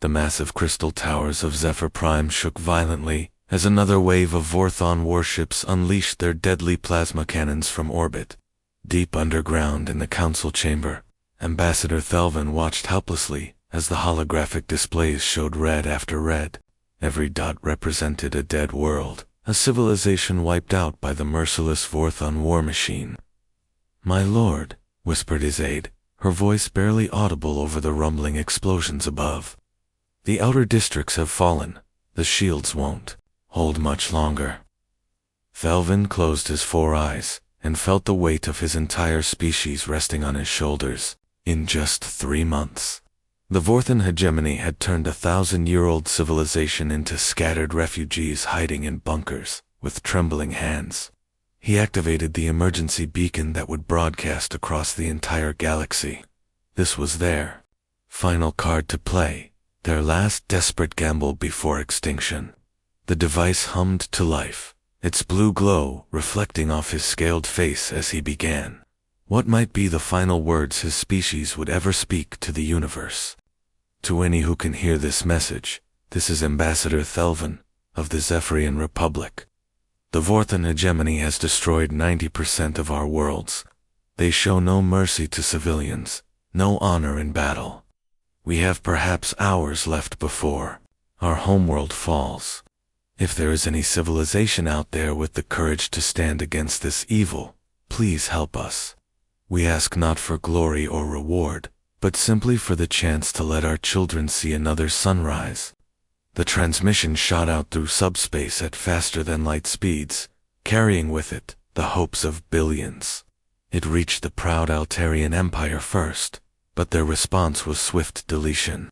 The massive crystal towers of Zephyr Prime shook violently as another wave of Vorthon warships unleashed their deadly plasma cannons from orbit. Deep underground in the council chamber, Ambassador Thelvin watched helplessly as the holographic displays showed red after red. Every dot represented a dead world, a civilization wiped out by the merciless Vorthon war machine. "My lord," whispered his aide, her voice barely audible over the rumbling explosions above. "The outer districts have fallen. The shields won't hold much longer." Thelvin closed his 4 eyes and felt the weight of his entire species resting on his shoulders. In just 3 months, the Vorthon hegemony had turned a 1,000-year-old civilization into scattered refugees hiding in bunkers. With trembling hands, he activated the emergency beacon that would broadcast across the entire galaxy. This was their final card to play, their last desperate gamble before extinction. The device hummed to life, its blue glow reflecting off his scaled face as he began. What might be the final words his species would ever speak to the universe? To any who can hear this message, this is Ambassador Thelvin of the Zephyrian Republic. The Vorthon hegemony has destroyed 90% of our worlds. They show no mercy to civilians, no honor in battle. We have perhaps hours left before our homeworld falls. If there is any civilization out there with the courage to stand against this evil, please help us. We ask not for glory or reward, but simply for the chance to let our children see another sunrise." The transmission shot out through subspace at faster-than-light speeds, carrying with it the hopes of billions. It reached the proud Altarian Empire first, but their response was swift deletion.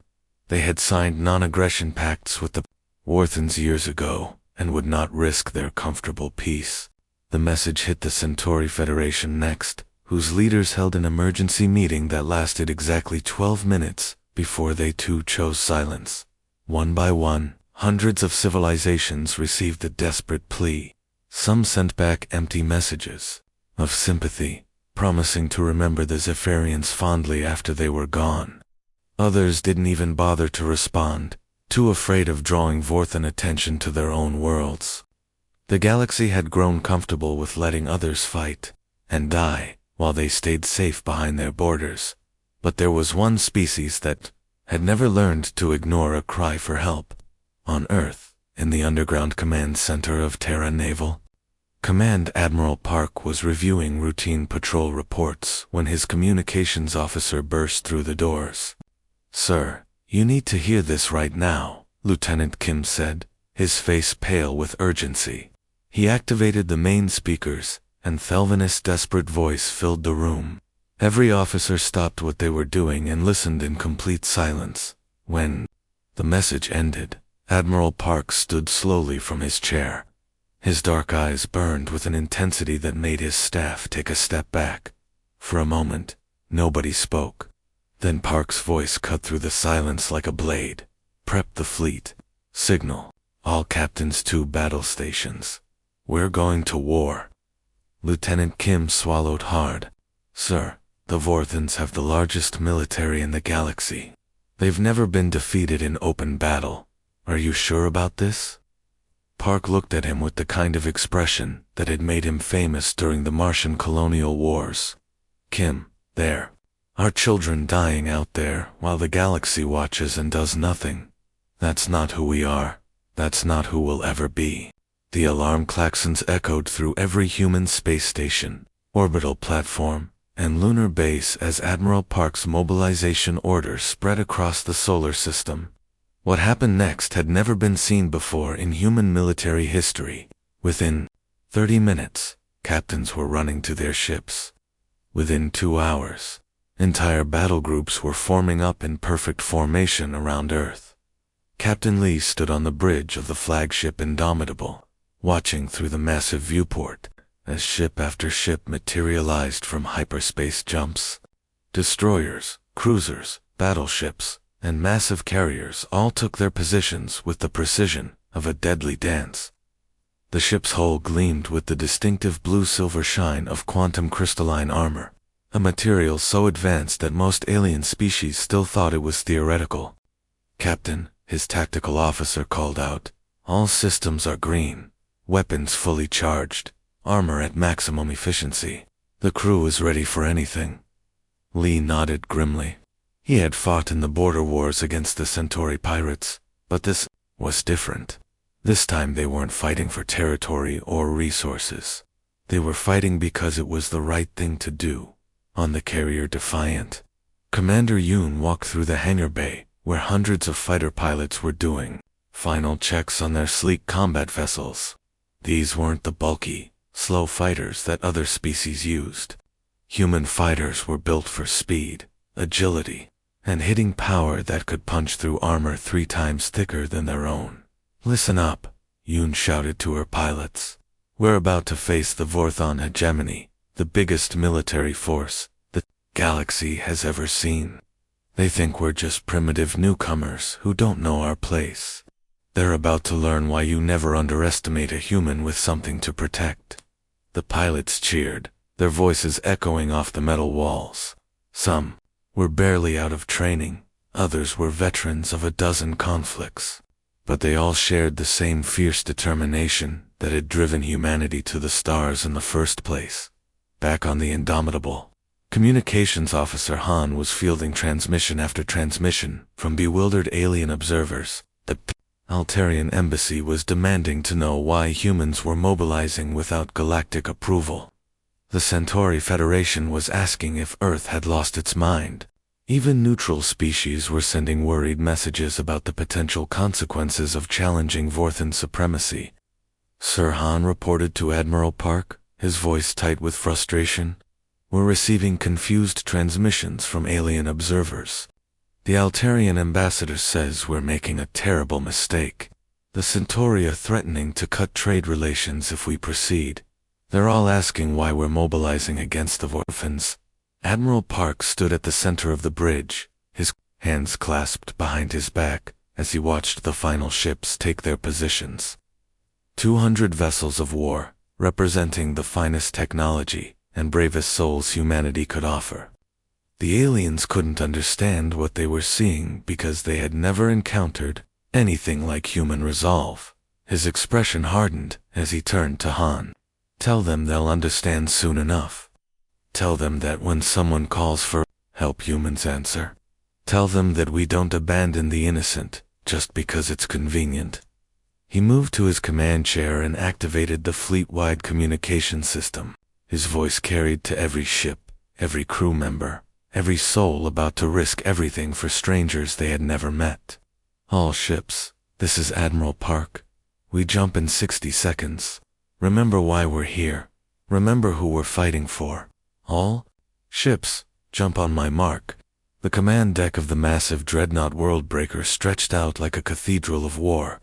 They had signed non-aggression pacts with the Vorthons years ago and would not risk their comfortable peace. The message hit the Centauri Federation next, whose leaders held an emergency meeting that lasted exactly 12 minutes before they too chose silence. One by one, hundreds of civilizations received a desperate plea. Some sent back empty messages of sympathy, promising to remember the Zephyrians fondly after they were gone. Others didn't even bother to respond, too afraid of drawing Vorthon attention to their own worlds. The galaxy had grown comfortable with letting others fight and die while they stayed safe behind their borders. But there was one species that had never learned to ignore a cry for help. On Earth, in the underground command center of Terra Naval, Command Admiral Park was reviewing routine patrol reports when his communications officer burst through the doors. "Sir, you need to hear this right now," Lieutenant Kim said, his face pale with urgency. He activated the main speakers, and Thelvin's desperate voice filled the room. Every officer stopped what they were doing and listened in complete silence. When the message ended, Admiral Park stood slowly from his chair. His dark eyes burned with an intensity that made his staff take a step back. For a moment, nobody spoke. Then Park's voice cut through the silence like a blade. "Prep the fleet. Signal all captains to battle stations. We're going to war." Lieutenant Kim swallowed hard. "Sir, the Vorthons have the largest military in the galaxy. They've never been defeated in open battle. Are you sure about this?" Park looked at him with the kind of expression that had made him famous during the Martian colonial wars. "Kim, there are children dying out there while the galaxy watches and does nothing. That's not who we are. That's not who we'll ever be." The alarm klaxons echoed through every human space station, orbital platform, and lunar base as Admiral Park's mobilization order spread across the solar system. What happened next had never been seen before in human military history. Within 30 minutes, captains were running to their ships. Within 2 hours, entire battle groups were forming up in perfect formation around Earth. Captain Lee stood on the bridge of the flagship Indomitable, watching through the massive viewport as ship after ship materialized from hyperspace jumps. Destroyers, cruisers, battleships, and massive carriers all took their positions with the precision of a deadly dance. The ship's hull gleamed with the distinctive blue-silver shine of quantum crystalline armor, a material so advanced that most alien species still thought it was theoretical. "Captain," his tactical officer called out, "all systems are green, weapons fully charged, armor at maximum efficiency. The crew is ready for anything." Lee nodded grimly. He had fought in the border wars against the Centauri pirates, but this was different. This time they weren't fighting for territory or resources. They were fighting because it was the right thing to do. On the carrier Defiant, Commander Yoon walked through the hangar bay, where hundreds of fighter pilots were doing final checks on their sleek combat vessels. These weren't the bulky, slow fighters that other species used. Human fighters were built for speed, agility, and hitting power that could punch through armor 3 times thicker than their own. "Listen up," Yoon shouted to her pilots. "We're about to face the Vorthon hegemony, the biggest military force the galaxy has ever seen. They think we're just primitive newcomers who don't know our place. They're about to learn why you never underestimate a human with something to protect." The pilots cheered, their voices echoing off the metal walls. Some were barely out of training, others were veterans of a dozen conflicts. But they all shared the same fierce determination that had driven humanity to the stars in the first place. Back on the Indomitable, Communications Officer Han was fielding transmission after transmission from bewildered alien observers. The Altarian embassy was demanding to know why humans were mobilizing without galactic approval. The Centauri Federation was asking if Earth had lost its mind. Even neutral species were sending worried messages about the potential consequences of challenging Vorthan supremacy. Sir Han reported to Admiral Park, his voice tight with frustration. "We're receiving confused transmissions from alien observers. The Altarian ambassador says we're making a terrible mistake. The Centauri are threatening to cut trade relations if we proceed. They're all asking why we're mobilizing against the Vorthans." Admiral Park stood at the center of the bridge, his hands clasped behind his back, as he watched the final ships take their positions. 200 vessels of war, representing the finest technology and bravest souls humanity could offer. The aliens couldn't understand what they were seeing because they had never encountered anything like human resolve. His expression hardened as he turned to Han. "Tell them they'll understand soon enough. Tell them that when someone calls for help, humans answer. Tell them that we don't abandon the innocent just because it's convenient." He moved to his command chair and activated the fleet-wide communication system. His voice carried to every ship, every crew member, every soul about to risk everything for strangers they had never met. "All ships, this is Admiral Park. We jump in 60 seconds. Remember why we're here. Remember who we're fighting for. All ships, jump on my mark." The command deck of the massive dreadnought Worldbreaker stretched out like a cathedral of war,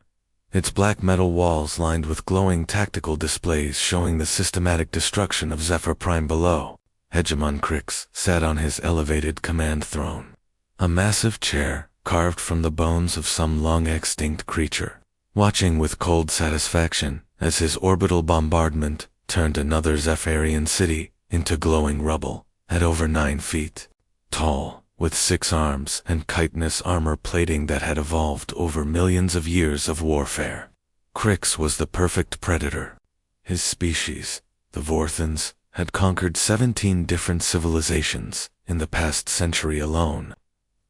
its black metal walls lined with glowing tactical displays showing the systematic destruction of Zephyr Prime below. Hegemon Crix sat on his elevated command throne, a massive chair carved from the bones of some long-extinct creature, watching with cold satisfaction as his orbital bombardment turned another Zephyrian city into glowing rubble at over 9 feet tall, with 6 arms and chitinous armor plating that had evolved over millions of years of warfare. Crix was the perfect predator. His species, the Vorthans, had conquered 17 different civilizations in the past century alone.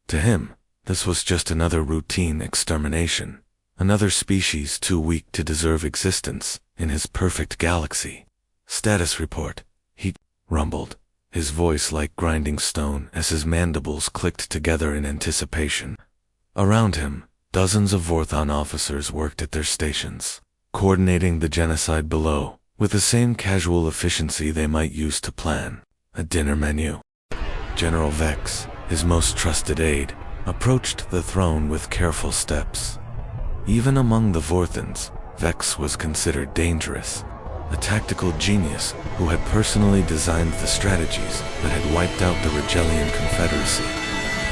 To him, this was just another routine extermination, another species too weak to deserve existence in his perfect galaxy. "Status report," he rumbled, his voice like grinding stone as his mandibles clicked together in anticipation. Around him, dozens of Vorthon officers worked at their stations, coordinating the genocide below with the same casual efficiency they might use to plan a dinner menu. General Vex, his most trusted aide, approached the throne with careful steps. Even among the Vorthans, Vex was considered dangerous, a tactical genius who had personally designed the strategies that had wiped out the Rigelian Confederacy.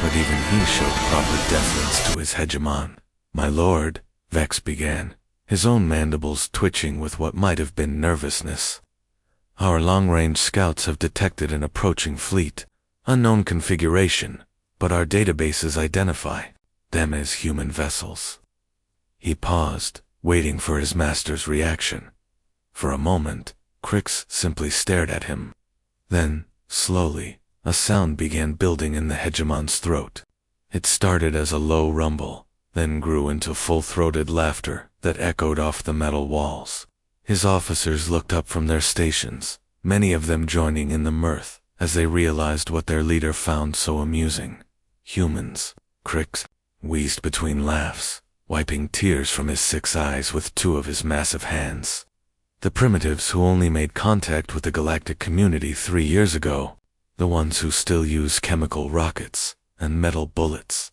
But even he showed proper deference to his hegemon. "My lord," Vex began, his own mandibles twitching with what might have been nervousness. "Our long-range scouts have detected an approaching fleet, unknown configuration, but our databases identify them as human vessels. He paused, waiting for his master's reaction. For a moment, Crix simply stared at him. Then, slowly, a sound began building in the hegemon's throat. It started as a low rumble, then grew into full-throated laughter that echoed off the metal walls. His officers looked up from their stations, many of them joining in the mirth, as they realized what their leader found so amusing. Humans, Crix wheezed between laughs, wiping tears from his 6 eyes with 2 of his massive hands. The primitives who only made contact with the galactic community 3 years ago, the ones who still use chemical rockets and metal bullets.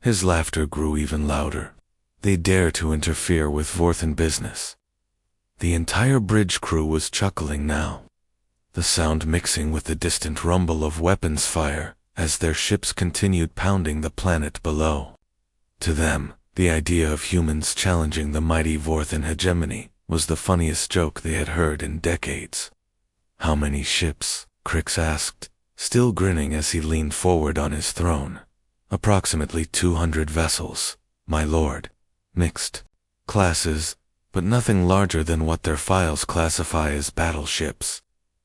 His laughter grew even louder. They dare to interfere with Vorthan business. The entire bridge crew was chuckling now, the sound mixing with the distant rumble of weapons fire as their ships continued pounding the planet below. To them, the idea of humans challenging the mighty Vorthan hegemony was the funniest joke they had heard in decades. "How many ships?" Crix asked, still grinning as he leaned forward on his throne. "Approximately 200 vessels, my lord. Mixed classes, but nothing larger than what their files classify as battleships.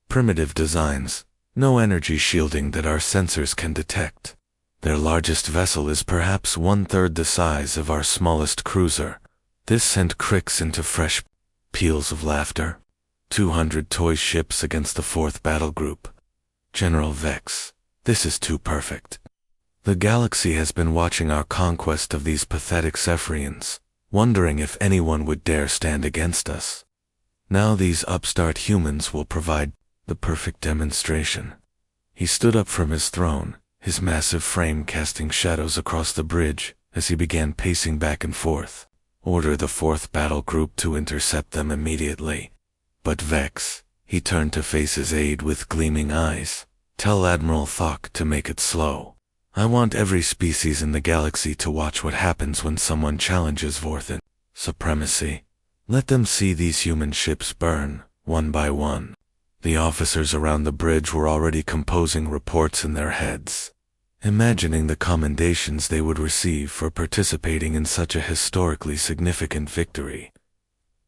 Primitive designs, no energy shielding that our sensors can detect. Their largest vessel is perhaps 1/3 the size of our smallest cruiser." This sent Crix into fresh peals of laughter. 200 toy ships against the 4th battle group. "General Vex, this is too perfect. The galaxy has been watching our conquest of these pathetic Zephyrians, wondering if anyone would dare stand against us. Now these upstart humans will provide the perfect demonstration." He stood up from his throne, his massive frame casting shadows across the bridge as he began pacing back and forth. "Order the 4th battle group to intercept them immediately. But Vex," he turned to face his aide with gleaming eyes, "tell Admiral Thok to make it slow. I want every species in the galaxy to watch what happens when someone challenges Vorthan supremacy. Let them see these human ships burn, one by one." The officers around the bridge were already composing reports in their heads, imagining the commendations they would receive for participating in such a historically significant victory.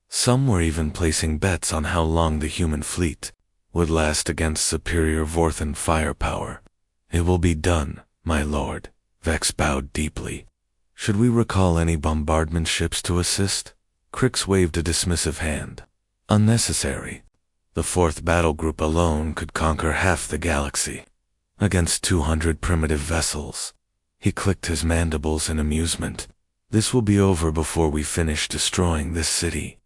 Some were even placing bets on how long the human fleet would last against superior Vorthan firepower. "It will be done, my lord." Vex bowed deeply. "Should we recall any bombardment ships to assist?" Crix waved a dismissive hand. "Unnecessary. The 4th battle group alone could conquer half the galaxy. Against 200 primitive vessels." He clicked his mandibles in amusement. "This will be over before we finish destroying this city."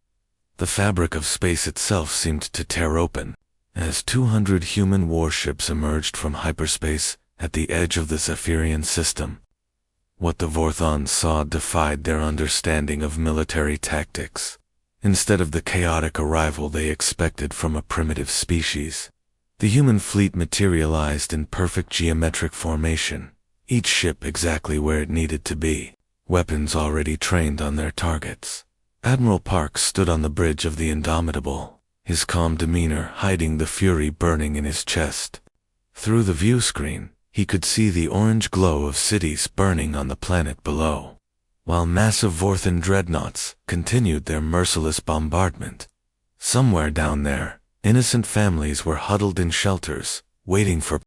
The fabric of space itself seemed to tear open, as 200 human warships emerged from hyperspace at the edge of the Zephyrian system. What the Vorthons saw defied their understanding of military tactics. Instead of the chaotic arrival they expected from a primitive species, the human fleet materialized in perfect geometric formation, each ship exactly where it needed to be, weapons already trained on their targets. Admiral Parks stood on the bridge of the Indomitable, his calm demeanor hiding the fury burning in his chest. Through the view screen, he could see the orange glow of cities burning on the planet below, while massive Vorthan dreadnoughts continued their merciless bombardment. Somewhere down there, innocent families were huddled in shelters, waiting for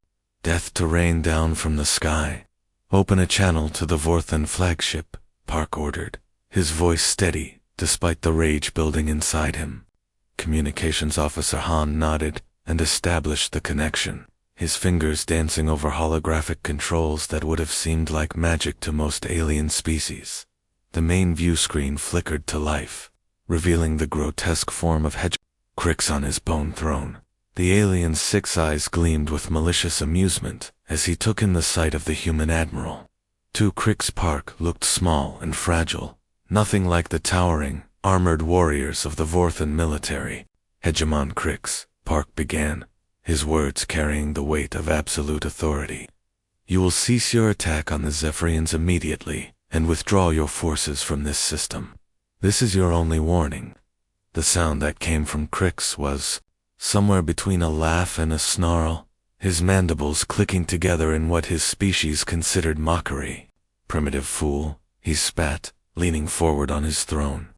death to rain down from the sky. "Open a channel to the Vorthan flagship," Park ordered, his voice steady despite the rage building inside him. Communications Officer Han nodded and established the connection, his fingers dancing over holographic controls that would have seemed like magic to most alien species. The main view screen flickered to life, revealing the grotesque form of Crix on his bone throne. The alien's 6 eyes gleamed with malicious amusement as he took in the sight of the human admiral. To Crix, Park looked small and fragile, nothing like the towering, armored warriors of the Vorthan military. "Hegemon Crix," Park began, his words carrying the weight of absolute authority. "You will cease your attack on the Zephyrians immediately and withdraw your forces from this system. This is your only warning." The sound that came from Crix was somewhere between a laugh and a snarl, his mandibles clicking together in what his species considered mockery. "Primitive fool," he spat, leaning forward on his throne.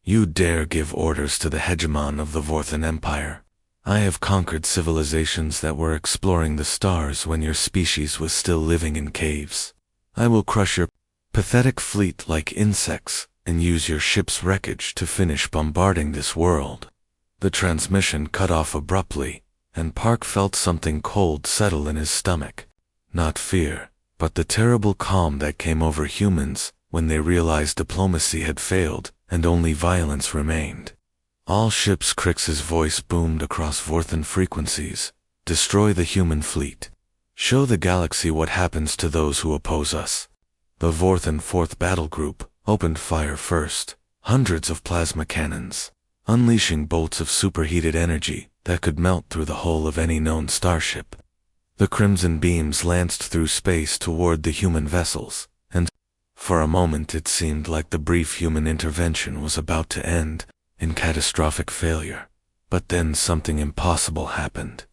You dare give orders to the hegemon of the Vorthan Empire? I have conquered civilizations that were exploring the stars when your species was still living in caves. I will crush your pathetic fleet like insects and use your ship's wreckage to finish bombarding this world. The transmission cut off abruptly, and Park felt something cold settle in his stomach. Not fear, but the terrible calm that came over humans when they realized diplomacy had failed and only violence remained. All ships, Crix's voice boomed across Vorthan frequencies. Destroy the human fleet. Show the galaxy what happens to those who oppose us. The Vorthan 4th Battle Group opened fire first, hundreds of plasma cannons, unleashing bolts of superheated energy that could melt through the hull of any known starship. The crimson beams lanced through space toward the human vessels, and for a moment it seemed like the brief human intervention was about to end in catastrophic failure. But then something impossible happened.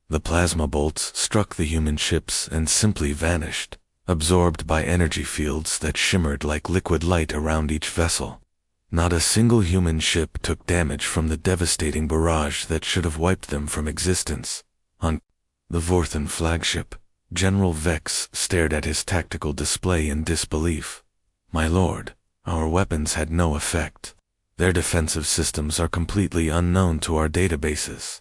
The plasma bolts struck the human ships and simply vanished, absorbed by energy fields that shimmered like liquid light around each vessel. Not a single human ship took damage from the devastating barrage that should have wiped them from existence. On the Vorthan flagship, General Vex stared at his tactical display in disbelief. My lord, our weapons had no effect. Their defensive systems are completely unknown to our databases.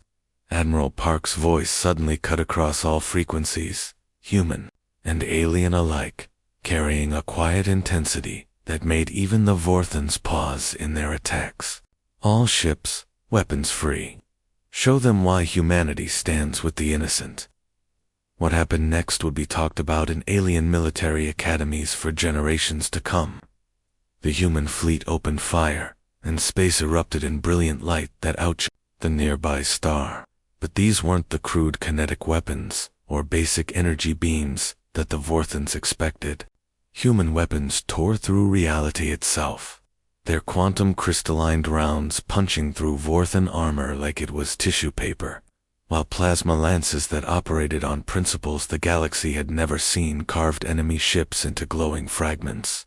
Admiral Park's voice suddenly cut across all frequencies, human and alien alike, carrying a quiet intensity that made even the Vorthans pause in their attacks. All ships, weapons free. Show them why humanity stands with the innocent. What happened next would be talked about in alien military academies for generations to come. The human fleet opened fire, and space erupted in brilliant light that outshined the nearby star. But these weren't the crude kinetic weapons or basic energy beams that the Vorthans expected. Human weapons tore through reality itself, their quantum crystalline rounds punching through Vorthan armor like it was tissue paper, while plasma lances that operated on principles the galaxy had never seen carved enemy ships into glowing fragments.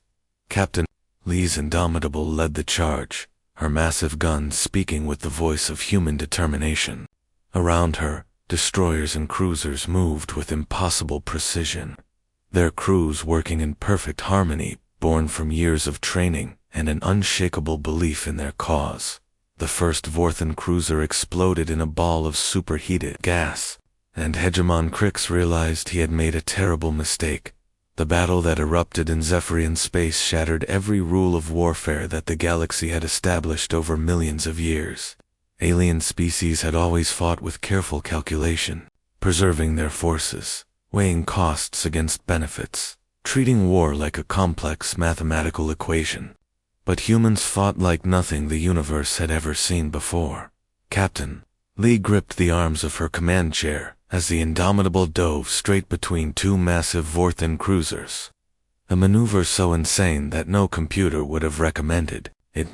Captain Lee's Indomitable led the charge, her massive guns speaking with the voice of human determination. Around her, destroyers and cruisers moved with impossible precision, their crews working in perfect harmony, born from years of training and an unshakable belief in their cause. The first Vorthan cruiser exploded in a ball of superheated gas, and Hegemon Crix realized he had made a terrible mistake. The battle that erupted in Zephyrian space shattered every rule of warfare that the galaxy had established over millions of years. Alien species had always fought with careful calculation, preserving their forces, weighing costs against benefits, treating war like a complex mathematical equation. But humans fought like nothing the universe had ever seen before. Captain Lee gripped the arms of her command chair as the Indomitable dove straight between two massive Vorthan cruisers. A maneuver so insane that no computer would have recommended it.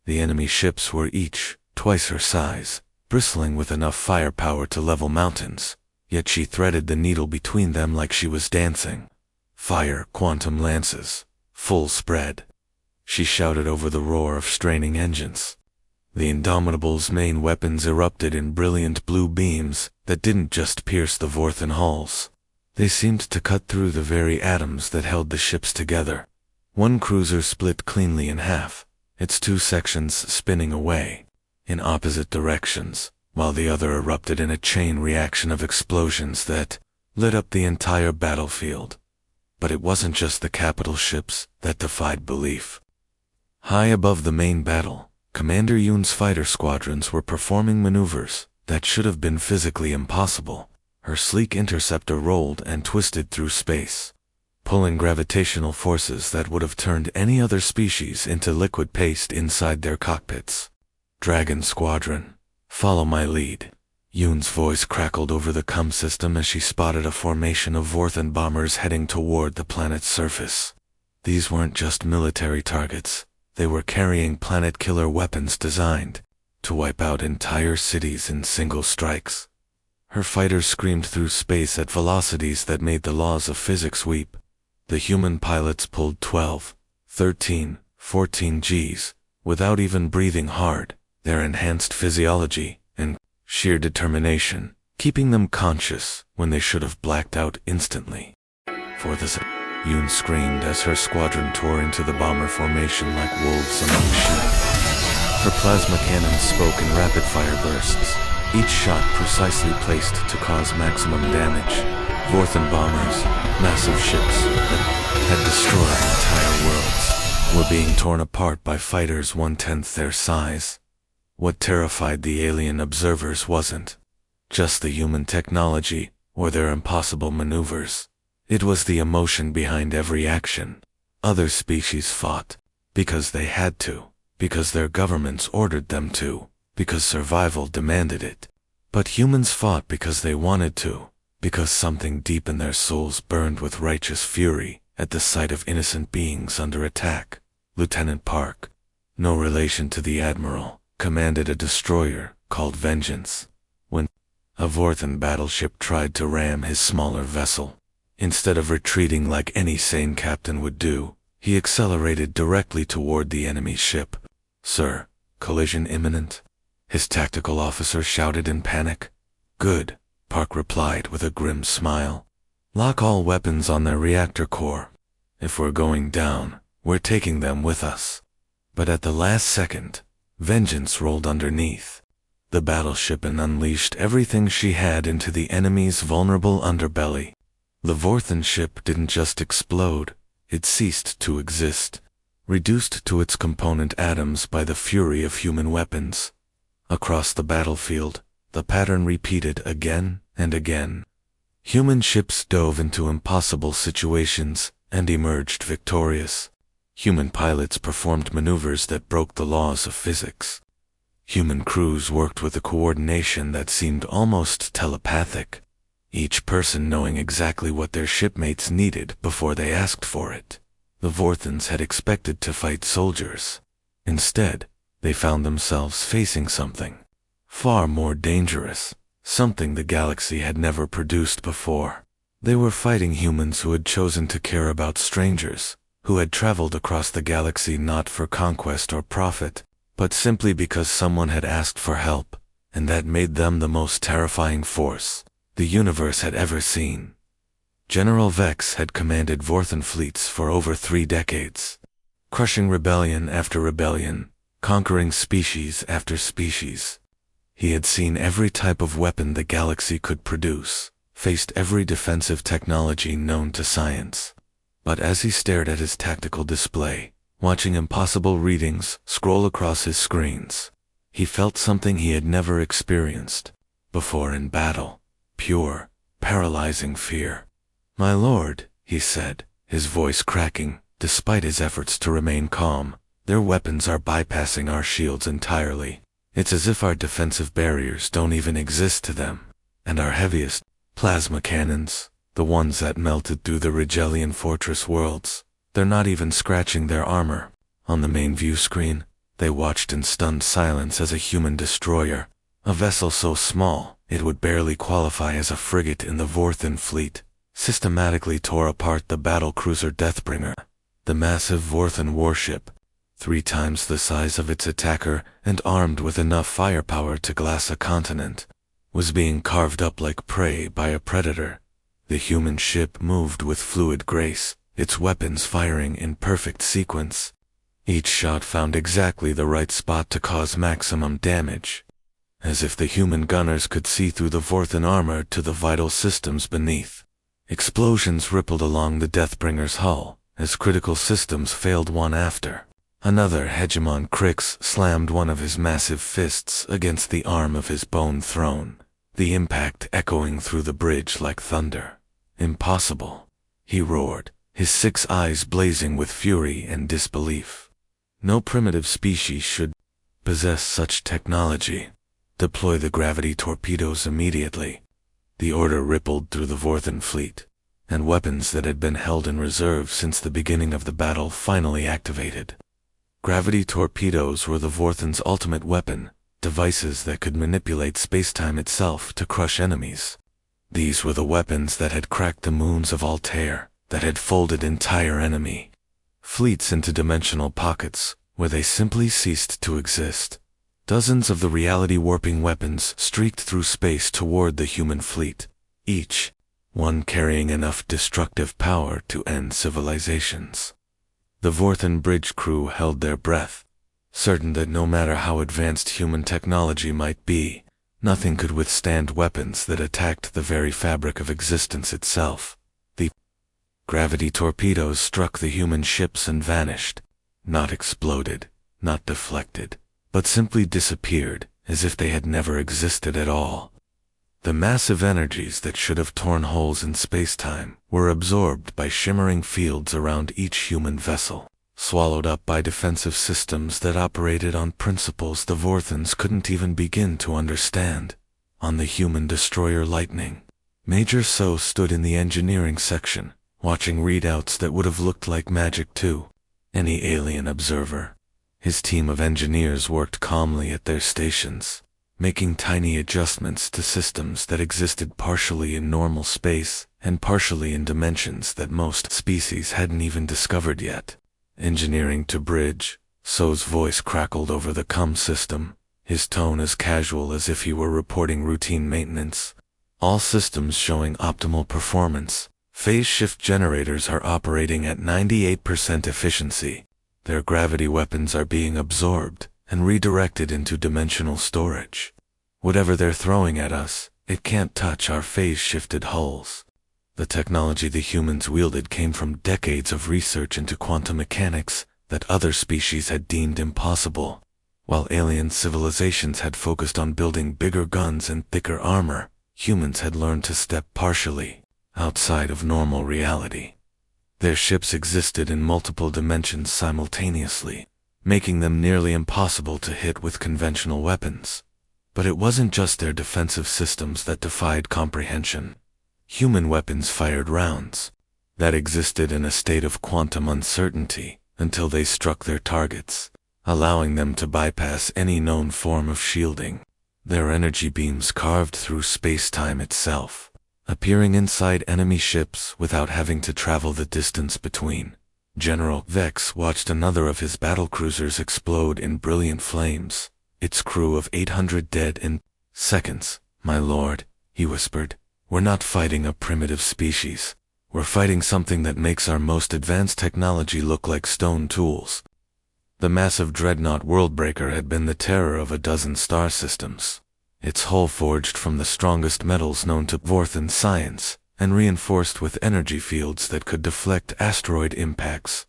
The enemy ships were each twice her size, bristling with enough firepower to level mountains, yet she threaded the needle between them like she was dancing. Fire, quantum lances, full spread. She shouted over the roar of straining engines. The Indomitable's main weapons erupted in brilliant blue beams that didn't just pierce the Vorthan hulls. They seemed to cut through the very atoms that held the ships together. One cruiser split cleanly in half, its two sections spinning away in opposite directions, while the other erupted in a chain reaction of explosions that lit up the entire battlefield. But it wasn't just the capital ships that defied belief. High above the main battle, Commander Yoon's fighter squadrons were performing maneuvers that should have been physically impossible. Her sleek interceptor rolled and twisted through space, pulling gravitational forces that would have turned any other species into liquid paste inside their cockpits. Dragon Squadron, follow my lead. Yoon's voice crackled over the comm system as she spotted a formation of Vorthan bombers heading toward the planet's surface. These weren't just military targets. They were carrying planet-killer weapons designed to wipe out entire cities in single strikes. Her fighters screamed through space at velocities that made the laws of physics weep. The human pilots pulled 12, 13, 14 Gs, without even breathing hard, their enhanced physiology and sheer determination, keeping them conscious when they should have blacked out instantly. For this, Yoon screamed as her squadron tore into the bomber formation like wolves among sheep. Her plasma cannons spoke in rapid-fire bursts, each shot precisely placed to cause maximum damage. Vorthan bombers, massive ships that had destroyed entire worlds, were being torn apart by fighters 1/10 their size. What terrified the alien observers wasn't just the human technology or their impossible maneuvers. It was the emotion behind every action. Other species fought because they had to, because their governments ordered them to, because survival demanded it. But humans fought because they wanted to, because something deep in their souls burned with righteous fury at the sight of innocent beings under attack. Lieutenant Park, no relation to the Admiral, commanded a destroyer called Vengeance. When a Vorthan battleship tried to ram his smaller vessel, instead of retreating like any sane captain would do, he accelerated directly toward the enemy ship. "Sir, collision imminent," his tactical officer shouted in panic. "Good," Park replied with a grim smile. "Lock all weapons on their reactor core. If we're going down, we're taking them with us." But at the last second, Vengeance rolled underneath the battleship and unleashed everything she had into the enemy's vulnerable underbelly. The Vorthan ship didn't just explode, it ceased to exist, reduced to its component atoms by the fury of human weapons. Across the battlefield, the pattern repeated again and again. Human ships dove into impossible situations and emerged victorious. Human pilots performed maneuvers that broke the laws of physics. Human crews worked with a coordination that seemed almost telepathic, each person knowing exactly what their shipmates needed before they asked for it. The Vorthans had expected to fight soldiers. Instead, they found themselves facing something far more dangerous, something the galaxy had never produced before. They were fighting humans who had chosen to care about strangers, who had traveled across the galaxy not for conquest or profit, but simply because someone had asked for help, and that made them the most terrifying force the universe had ever seen. General Vex had commanded Vorthan fleets for over 3 decades, crushing rebellion after rebellion, conquering species after species. He had seen every type of weapon the galaxy could produce, faced every defensive technology known to science. But as he stared at his tactical display, watching impossible readings scroll across his screens, he felt something he had never experienced before in battle. Pure, paralyzing fear. "My lord," he said, his voice cracking, despite his efforts to remain calm, "their weapons are bypassing our shields entirely. It's as if our defensive barriers don't even exist to them. And our heaviest plasma cannons, the ones that melted through the Regellian fortress worlds, they're not even scratching their armor." On the main view screen, they watched in stunned silence as a human destroyer, a vessel so small it would barely qualify as a frigate in the Vorthan fleet, systematically tore apart the battlecruiser Deathbringer. The massive Vorthan warship, 3 times the size of its attacker and armed with enough firepower to glass a continent, was being carved up like prey by a predator. The human ship moved with fluid grace, its weapons firing in perfect sequence. Each shot found exactly the right spot to cause maximum damage, as if the human gunners could see through the Vorthan armor to the vital systems beneath. Explosions rippled along the Deathbringer's hull, as critical systems failed one after another. Hegemon Crix slammed one of his massive fists against the arm of his bone throne, the impact echoing through the bridge like thunder. "Impossible," he roared, his 6 eyes blazing with fury and disbelief. "No primitive species should possess such technology. Deploy the gravity torpedoes immediately." The order rippled through the Vorthan fleet, and weapons that had been held in reserve since the beginning of the battle finally activated. Gravity torpedoes were the Vorthan's ultimate weapon, devices that could manipulate spacetime itself to crush enemies. These were the weapons that had cracked the moons of Altair, that had folded entire enemy fleets into dimensional pockets where they simply ceased to exist. Dozens of the reality-warping weapons streaked through space toward the human fleet, each one carrying enough destructive power to end civilizations. The Vorthen bridge crew held their breath, certain that no matter how advanced human technology might be, nothing could withstand weapons that attacked the very fabric of existence itself. The gravity torpedoes struck the human ships and vanished, not exploded, not deflected, but simply disappeared as if they had never existed at all. The massive energies that should have torn holes in space-time were absorbed by shimmering fields around each human vessel, swallowed up by defensive systems that operated on principles the Vorthens couldn't even begin to understand. On the human destroyer Lightning, Major So stood in the engineering section, watching readouts that would have looked like magic to any alien observer. His team of engineers worked calmly at their stations, making tiny adjustments to systems that existed partially in normal space and partially in dimensions that most species hadn't even discovered yet. Engineering to bridge, So's voice crackled over the comm system, his tone as casual as if he were reporting routine maintenance. All systems showing optimal performance. Phase shift generators are operating at 98% efficiency. Their gravity weapons are being absorbed and redirected into dimensional storage. Whatever they're throwing at us, it can't touch our phase-shifted hulls. The technology the humans wielded came from decades of research into quantum mechanics that other species had deemed impossible. While alien civilizations had focused on building bigger guns and thicker armor, humans had learned to step partially outside of normal reality. Their ships existed in multiple dimensions simultaneously, making them nearly impossible to hit with conventional weapons. But it wasn't just their defensive systems that defied comprehension. Human weapons fired rounds that existed in a state of quantum uncertainty until they struck their targets, allowing them to bypass any known form of shielding. Their energy beams carved through space-time itself, appearing inside enemy ships without having to travel the distance between. General Vex watched another of his battlecruisers explode in brilliant flames, its crew of 800 dead in seconds. "My lord," he whispered, "we're not fighting a primitive species. We're fighting something that makes our most advanced technology look like stone tools." The massive dreadnought Worldbreaker had been the terror of a dozen star systems, its hull forged from the strongest metals known to Vorthen science, and reinforced with energy fields that could deflect asteroid impacts.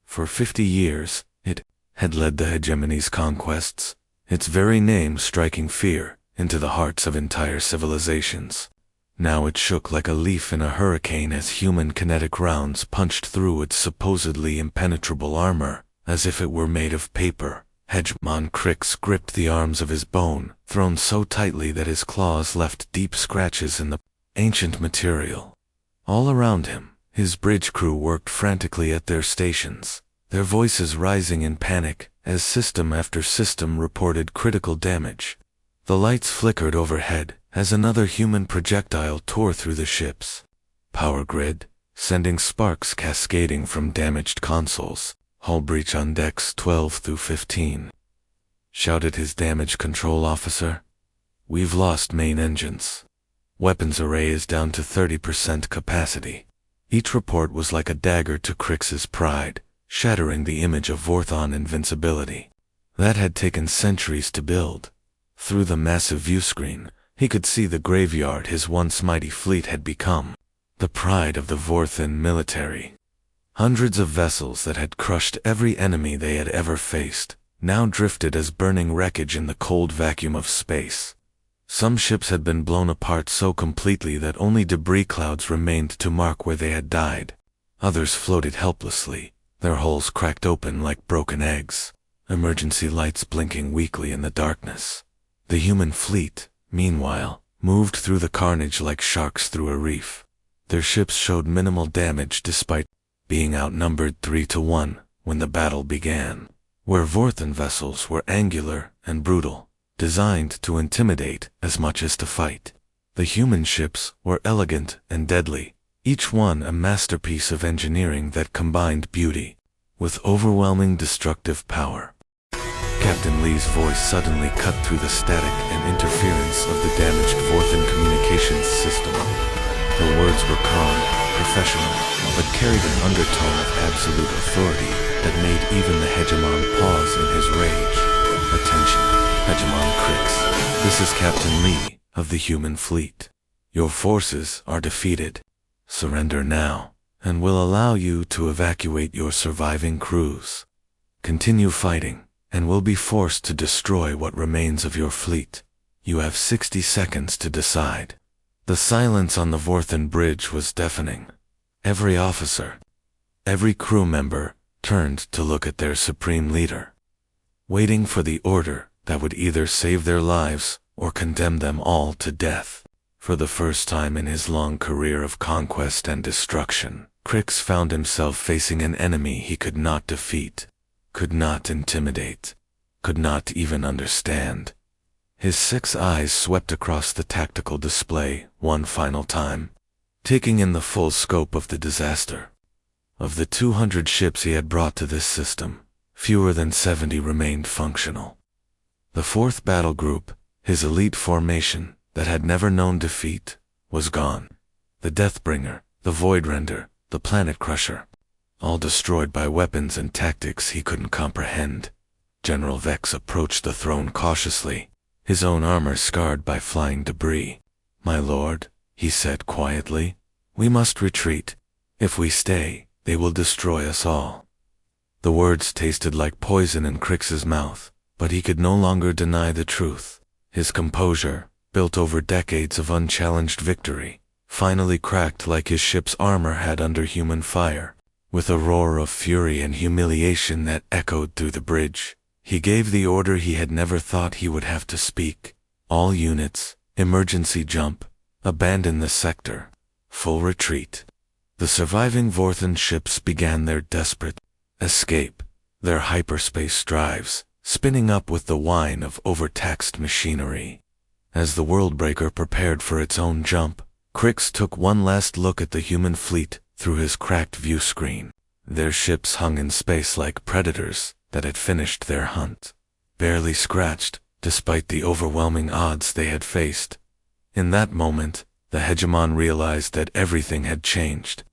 For 50 years, it had led the hegemony's conquests, its very name striking fear into the hearts of entire civilizations. Now it shook like a leaf in a hurricane as human kinetic rounds punched through its supposedly impenetrable armor, as if it were made of paper. Hegemon Crix gripped the arms of his bone, thrown so tightly that his claws left deep scratches in the ancient material. All around him, his bridge crew worked frantically at their stations, their voices rising in panic as system after system reported critical damage. The lights flickered overhead as another human projectile tore through the ship's power grid, sending sparks cascading from damaged consoles. "Hull breach on decks 12 through 15. Shouted his damage control officer. "We've lost main engines. Weapons array is down to 30% capacity." Each report was like a dagger to Crix's pride, shattering the image of Vorthon invincibility. That had taken centuries to build. Through the massive viewscreen, he could see the graveyard his once mighty fleet had become, the pride of the Vorthen military. Hundreds of vessels that had crushed every enemy they had ever faced, now drifted as burning wreckage in the cold vacuum of space. Some ships had been blown apart so completely that only debris clouds remained to mark where they had died. Others floated helplessly, their hulls cracked open like broken eggs, emergency lights blinking weakly in the darkness. The human fleet, meanwhile, moved through the carnage like sharks through a reef. Their ships showed minimal damage despite being outnumbered 3-1 when the battle began. Where Vorthen vessels were angular and brutal, designed to intimidate as much as to fight, the human ships were elegant and deadly, each one a masterpiece of engineering that combined beauty with overwhelming destructive power. Captain Lee's voice suddenly cut through the static and interference of the damaged Vorthan communications system. Her words were calm, professional, but carried an undertone of absolute authority that made even the Hegemon pause in his rage. Attention, Hegemon Crix. This is Captain Lee of the human fleet. Your forces are defeated. Surrender now, and we'll allow you to evacuate your surviving crews. Continue fighting, and we'll be forced to destroy what remains of your fleet. You have 60 seconds to decide. The silence on the Vorthan bridge was deafening. Every officer, every crew member turned to look at their supreme leader, waiting for the order that would either save their lives or condemn them all to death. For the first time in his long career of conquest and destruction, Crix found himself facing an enemy he could not defeat, could not intimidate, could not even understand. His 6 eyes swept across the tactical display one final time, taking in the full scope of the disaster. Of the 200 ships he had brought to this system, fewer than 70 remained functional. The 4th battle group, his elite formation that had never known defeat, was gone. The Deathbringer, the Voidrender, the Planet Crusher, all destroyed by weapons and tactics he couldn't comprehend. General Vex approached the throne cautiously, his own armor scarred by flying debris. "My lord," he said quietly, "we must retreat. If we stay, they will destroy us all." The words tasted like poison in Crix's mouth, but he could no longer deny the truth. His composure, built over decades of unchallenged victory, finally cracked like his ship's armor had under human fire. With a roar of fury and humiliation that echoed through the bridge, he gave the order he had never thought he would have to speak. "All units, emergency jump, abandon the sector, full retreat." The surviving Vorthan ships began their desperate escape, their hyperspace drives spinning up with the whine of overtaxed machinery. As the Worldbreaker prepared for its own jump, Crix took one last look at the human fleet through his cracked view screen. Their ships hung in space like predators that had finished their hunt, barely scratched, despite the overwhelming odds they had faced. In that moment, the Hegemon realized that everything had changed.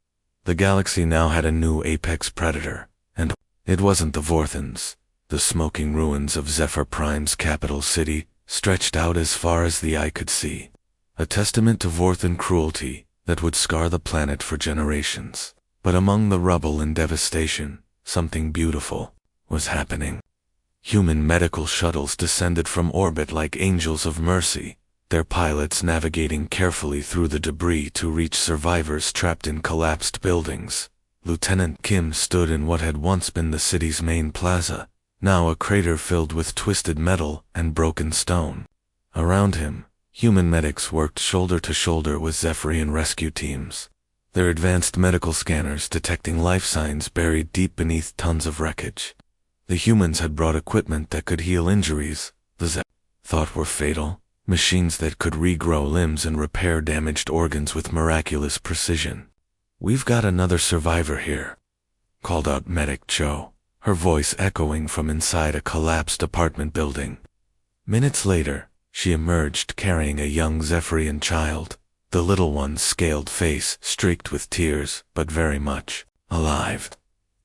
The galaxy now had a new apex predator, and it wasn't the Vorthans. The smoking ruins of Zephyr Prime's capital city stretched out as far as the eye could see, a testament to Vorthan cruelty that would scar the planet for generations. But among the rubble and devastation, something beautiful was happening. Human medical shuttles descended from orbit like angels of mercy, their pilots navigating carefully through the debris to reach survivors trapped in collapsed buildings. Lieutenant Kim stood in what had once been the city's main plaza, now a crater filled with twisted metal and broken stone. Around him, human medics worked shoulder to shoulder with Zephyrian rescue teams, their advanced medical scanners detecting life signs buried deep beneath tons of wreckage. The humans had brought equipment that could heal injuries the Zephyr thought were fatal, machines that could regrow limbs and repair damaged organs with miraculous precision. "We've got another survivor here," called out Medic Cho, her voice echoing from inside a collapsed apartment building. Minutes later, she emerged carrying a young Zephyrian child, the little one's scaled face streaked with tears but very much alive.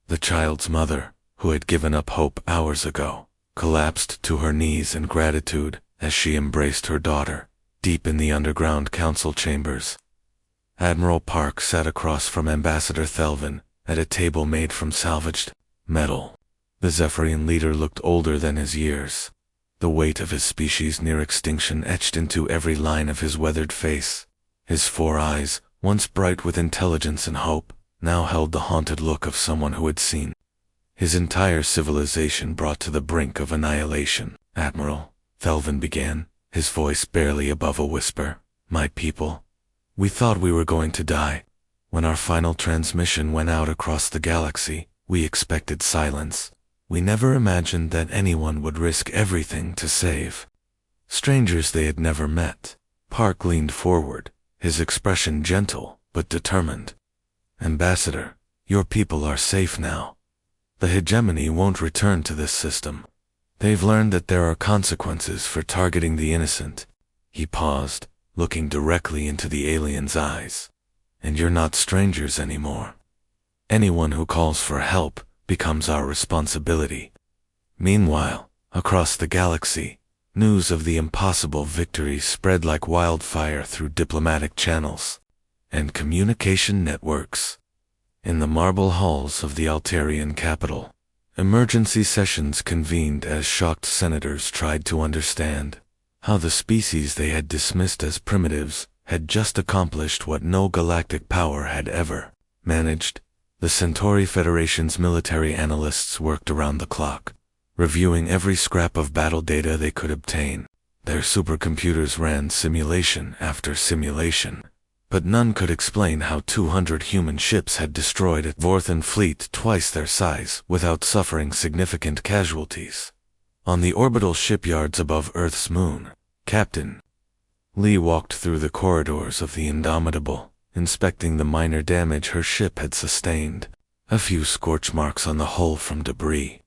The child's mother, who had given up hope hours ago, collapsed to her knees in gratitude as she embraced her daughter, deep in the underground council chambers. Admiral Park sat across from Ambassador Thelvin at a table made from salvaged metal. The Zephyrian leader looked older than his years, the weight of his species near extinction etched into every line of his weathered face. His 4 eyes, once bright with intelligence and hope, now held the haunted look of someone who had seen his entire civilization brought to the brink of annihilation. "Admiral," Thelvin began, his voice barely above a whisper, "my people, we thought we were going to die. When our final transmission went out across the galaxy, we expected silence. We never imagined that anyone would risk everything to save strangers they had never met." Park leaned forward, his expression gentle but determined. "Ambassador, your people are safe now. The hegemony won't return to this system. They've learned that there are consequences for targeting the innocent." He paused, looking directly into the alien's eyes. "And you're not strangers anymore. Anyone who calls for help becomes our responsibility." Meanwhile, across the galaxy, news of the impossible victory spread like wildfire through diplomatic channels and communication networks. In the marble halls of the Altarian capital, emergency sessions convened as shocked senators tried to understand how the species they had dismissed as primitives had just accomplished what no galactic power had ever managed. The Centauri Federation's military analysts worked around the clock, reviewing every scrap of battle data they could obtain. Their supercomputers ran simulation after simulation, but none could explain how 200 human ships had destroyed a Vorthan fleet twice their size without suffering significant casualties. On the orbital shipyards above Earth's moon, Captain Lee walked through the corridors of the Indomitable, inspecting the minor damage her ship had sustained. A few scorch marks on the hull from debris.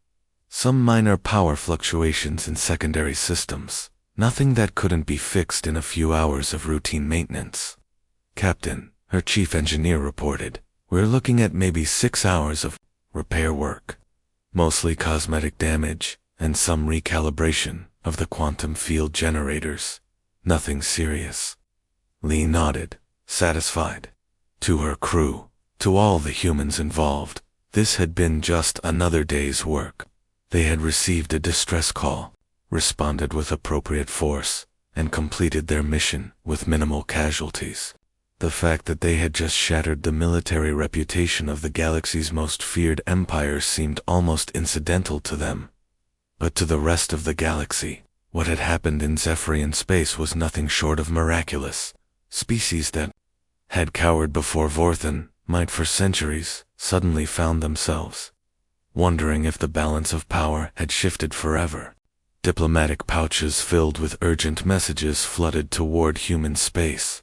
Some minor power fluctuations in secondary systems. Nothing that couldn't be fixed in a few hours of routine maintenance. "Captain," her chief engineer reported, "we're looking at maybe 6 hours of repair work. Mostly cosmetic damage, and some recalibration of the quantum field generators. Nothing serious." Lee nodded, satisfied. To her crew, to all the humans involved, this had been just another day's work. They had received a distress call, responded with appropriate force, and completed their mission with minimal casualties. The fact that they had just shattered the military reputation of the galaxy's most feared empire seemed almost incidental to them. But to the rest of the galaxy, what had happened in Zephyrian space was nothing short of miraculous. Species that had cowered before Vorthan might for centuries suddenly found themselves wondering if the balance of power had shifted forever. Diplomatic pouches filled with urgent messages flooded toward human space,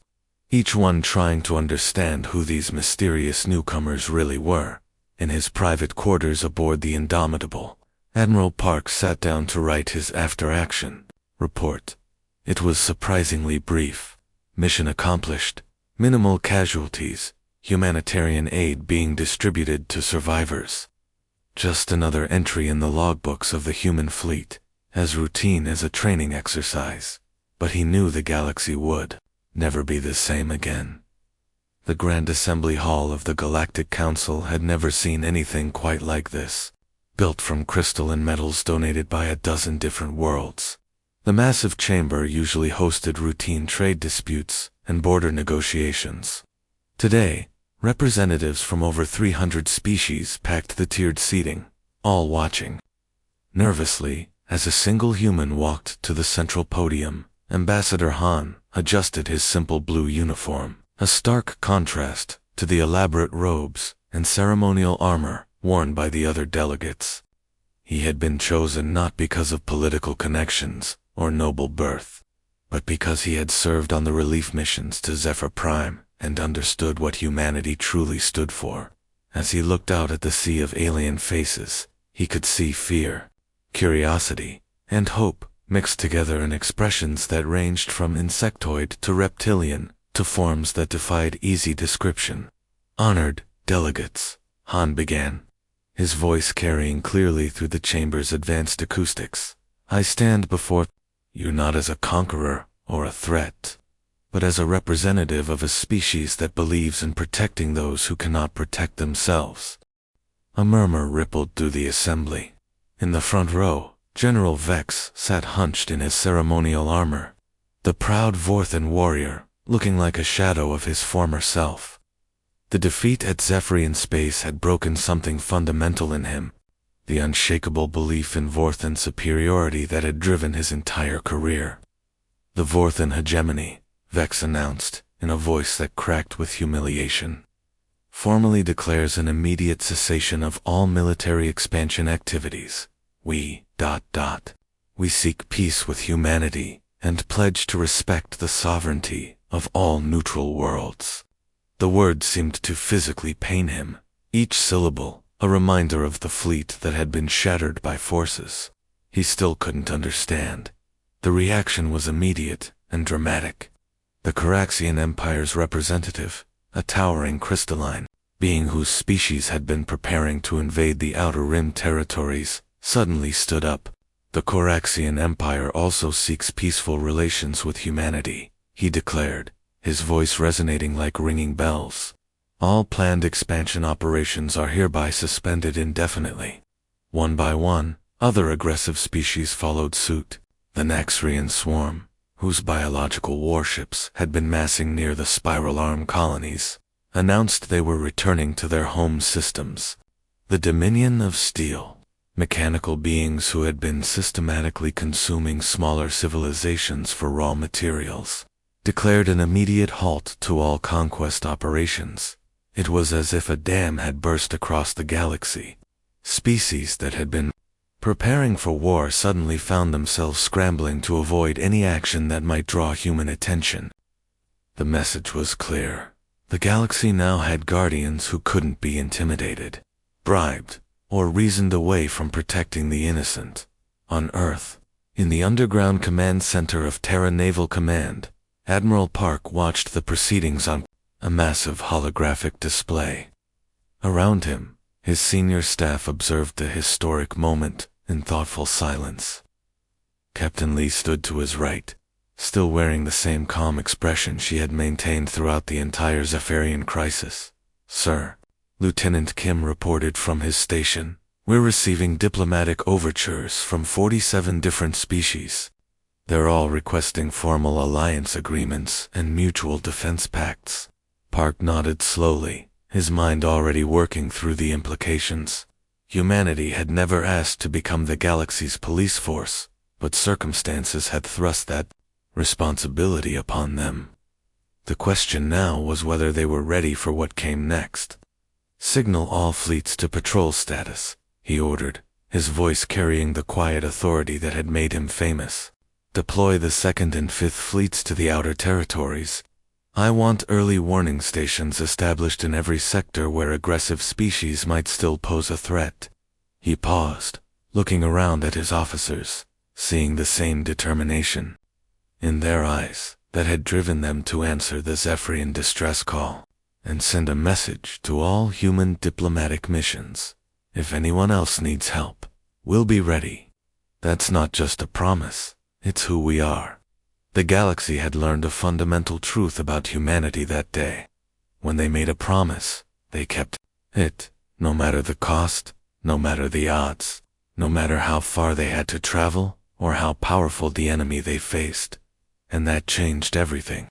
each one trying to understand who these mysterious newcomers really were. In his private quarters aboard the Indomitable, Admiral Park sat down to write his after-action report. It was surprisingly brief. Mission accomplished, minimal casualties, humanitarian aid being distributed to survivors. Just another entry in the logbooks of the human fleet, as routine as a training exercise. But he knew the galaxy would never be the same again. The Grand Assembly Hall of the Galactic Council had never seen anything quite like this. Built from crystal and metals donated by a dozen different worlds, the massive chamber usually hosted routine trade disputes and border negotiations. Today, representatives from over 300 species packed the tiered seating, all watching nervously as a single human walked to the central podium. Ambassador Han adjusted his simple blue uniform, a stark contrast to the elaborate robes and ceremonial armor worn by the other delegates. He had been chosen not because of political connections or noble birth, but because he had served on the relief missions to Zephyr Prime and understood what humanity truly stood for. As he looked out at the sea of alien faces, he could see fear, curiosity, and hope mixed together in expressions that ranged from insectoid to reptilian to forms that defied easy description. "Honored delegates," Han began, his voice carrying clearly through the chamber's advanced acoustics. "I stand before you not as a conqueror or a threat, but as a representative of a species that believes in protecting those who cannot protect themselves." A murmur rippled through the assembly. In the front row, General Vex sat hunched in his ceremonial armor, the proud Vorthan warrior, looking like a shadow of his former self. The defeat at Zephyrian space had broken something fundamental in him, the unshakable belief in Vorthan superiority that had driven his entire career. "The Vorthan hegemony," Vex announced, in a voice that cracked with humiliation, "formally declares an immediate cessation of all military expansion activities. We seek peace with humanity and pledge to respect the sovereignty of all neutral worlds." The words seemed to physically pain him, each syllable a reminder of the fleet that had been shattered by forces he still couldn't understand. The reaction was immediate and dramatic. The Caraxian Empire's representative, a towering crystalline being whose species had been preparing to invade the Outer Rim territories, suddenly stood up. The Caraxian Empire also seeks peaceful relations with humanity, he declared, his voice resonating like ringing bells. All planned expansion operations are hereby suspended indefinitely. One by one, other aggressive species followed suit. The Naxrian swarm, whose biological warships had been massing near the Spiral Arm colonies, announced they were returning to their home systems. The Dominion of Steel, mechanical beings who had been systematically consuming smaller civilizations for raw materials, declared an immediate halt to all conquest operations. It was as if a dam had burst across the galaxy. Species that had been preparing for war suddenly found themselves scrambling to avoid any action that might draw human attention. The message was clear. The galaxy now had guardians who couldn't be intimidated, bribed, or reasoned away from protecting the innocent. On Earth, in the underground command center of Terra Naval Command, Admiral Park watched the proceedings on a massive holographic display. Around him, his senior staff observed the historic moment in thoughtful silence. Captain Lee stood to his right, still wearing the same calm expression she had maintained throughout the entire Zephyrian crisis. "Sir," Lieutenant Kim reported from his station, "we're receiving diplomatic overtures from 47 different species. They're all requesting formal alliance agreements and mutual defense pacts." Park nodded slowly, his mind already working through the implications. Humanity had never asked to become the galaxy's police force, but circumstances had thrust that responsibility upon them. The question now was whether they were ready for what came next. "Signal all fleets to patrol status," he ordered, his voice carrying the quiet authority that had made him famous. "Deploy the 2nd and 5th fleets to the outer territories. I want early warning stations established in every sector where aggressive species might still pose a threat." He paused, looking around at his officers, seeing the same determination in their eyes that had driven them to answer the Zephyrian distress call and send a message to all human diplomatic missions. "If anyone else needs help, we'll be ready." That's not just a promise, it's who we are. The galaxy had learned a fundamental truth about humanity that day. When they made a promise, they kept it, no matter the cost, no matter the odds, no matter how far they had to travel, or how powerful the enemy they faced. And that changed everything.